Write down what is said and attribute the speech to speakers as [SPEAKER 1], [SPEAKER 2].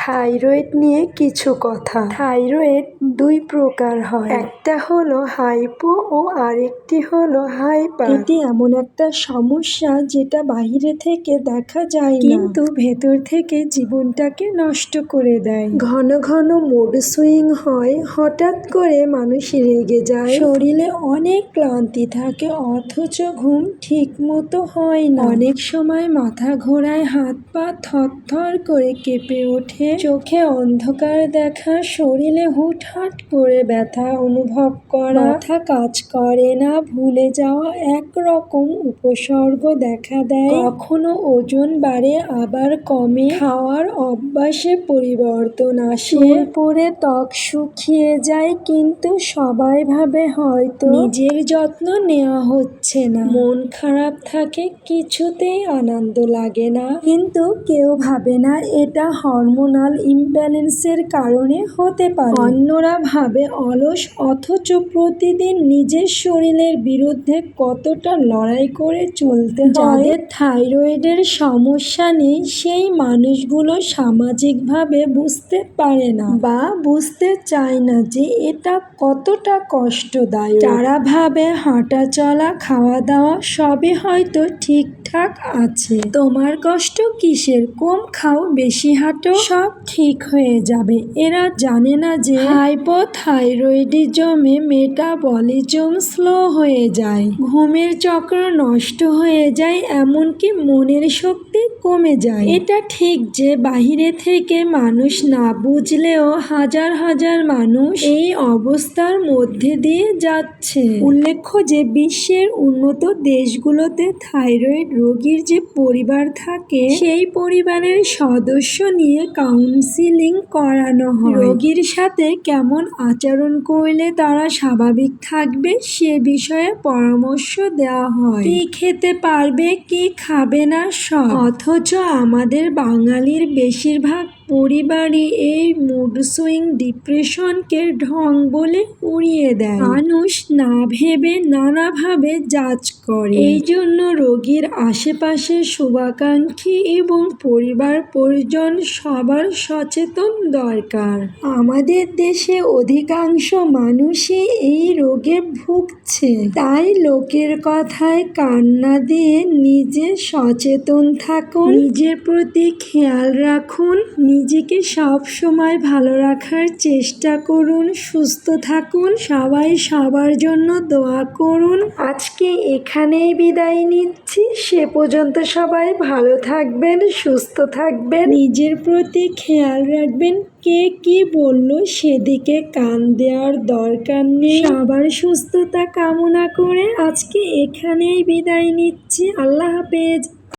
[SPEAKER 1] Thyroid নিয়ে কিছু কথা। থাইরয়েড দুই প্রকার হয়, একটা হলো হাইপো ও আরেকটি হলো হাইপার। এটি এমন একটা সমস্যা যেটা বাহিরে থেকে দেখা যায় না, কিন্তু ভেতর থেকে জীবনটাকে নষ্ট করে দেয়। ঘন ঘন মুড সুইং হয়, হঠাৎ করে মানুষ রেগে যায়, শরীরে অনেক ক্লান্তি থাকে অথচ ঘুম ঠিক মতো হয় না। অনেক সময় মাথা ঘোরায়, হাত পা থরথর করে কেঁপে ওঠে, চোখে অন্ধকার দেখা, শরীরে হুটহাট করে ব্যথা অনুভব করা, মাথা কাজ করে না, ভুলে যাওয়া একরকম উপসর্গ দেখা দেয়। কখনো ওজন বাড়ে আবার কমে, খাওয়ার অভ্যাসে পরিবর্তন আসে, চুল পড়ে ত্বক শুকিয়ে যায়, কিন্তু সবাই ভাবে হয়তো নিজের যত্ন নেওয়া হচ্ছে না। মন খারাপ থাকে, কিছুতেই আনন্দ লাগে না, কিন্তু কেউ ভাবে না এটা হরমোনাল ইমব্যালেন্সের কারণে হতে পারে। অন্যরা ভাবে অলস, অথচ প্রতিদিন নিজের শরীরের বিরুদ্ধে কতটা লড়াই করে চলতে হয়। যাদের থাইরয়েডের সমস্যা নেই সেই মানুষগুলো সামাজিকভাবে বুঝতে পারে না বা বুঝতে চায় না যে এটা কতটা কষ্টদায়ক। তারা ভাবে হাঁটা চলা খাওয়া দাওয়া সবই হয়তো ঠিকঠাক আছে, তোমার কষ্ট কিসের, কম খাও বেশি হাঁটো সব ঠিক হয়ে যাবে। এরা জানে না যে হাইপোথাইরয়েডিজমে মেটাবলিজম স্লো হয়ে যায়, ঘুমের চক্র নষ্ট হয়ে যায়, এমনকি মনের শক্তি কমে যায়। এটা ঠিক যে বাহিরে থেকে মানুষ না বুঝলেও হাজার হাজার মানুষ এই অবস্থার মধ্যে দিয়ে যাচ্ছে। উল্লেখ্য যে বিশ্বের উন্নত দেশগুলোতে থাইরয়েড রোগীর যে পরিবার থাকে সেই পরিবারের সদস্য নিয়ে কাউন্সিলিং করানো হয়। রোগীর সাথে কেমন আচরণ করলে তারা স্বাভাবিক থাকবে সে বিষয়ে পরামর্শ দেওয়া হয়, কি খেতে পারবে কি খাবে না সব। অথচ আমাদের বাঙালির বেশিরভাগ পরিবারই এই মুড সুইং ডিপ্রেশনকে ঢং বলে উড়িয়ে দেয়। মানুষ না ভেবে নানাভাবে জাজ করে। এই জন্য রোগীর আশেপাশে শুভাকাঙ্ক্ষী এবং পরিবার পরিজন সবার সচেতন দরকার। আমাদের দেশে অধিকাংশ মানুষই এই রোগে ভুগছে, তাই লোকের কথায় কান না দিয়ে নিজে সচেতন থাকুন, নিজের প্রতি খেয়াল রাখুন, নিজেকে সব সময় ভালো রাখার চেষ্টা করুন, সুস্থ থাকুন, সবাই সবার জন্য দোয়া করুন। আজকে এখানেই বিদায় নিচ্ছি, সে পর্যন্ত সবাই ভালো থাকবেন, সুস্থ থাকবেন, নিজের প্রতি খেয়াল রাখবেন। কে কি বলল সেদিকে কান দেওয়ার দরকার নেই। সবার সুস্থতা কামনা করে আজকে এখানেই বিদায় নিচ্ছি। আল্লাহ হাফেজ।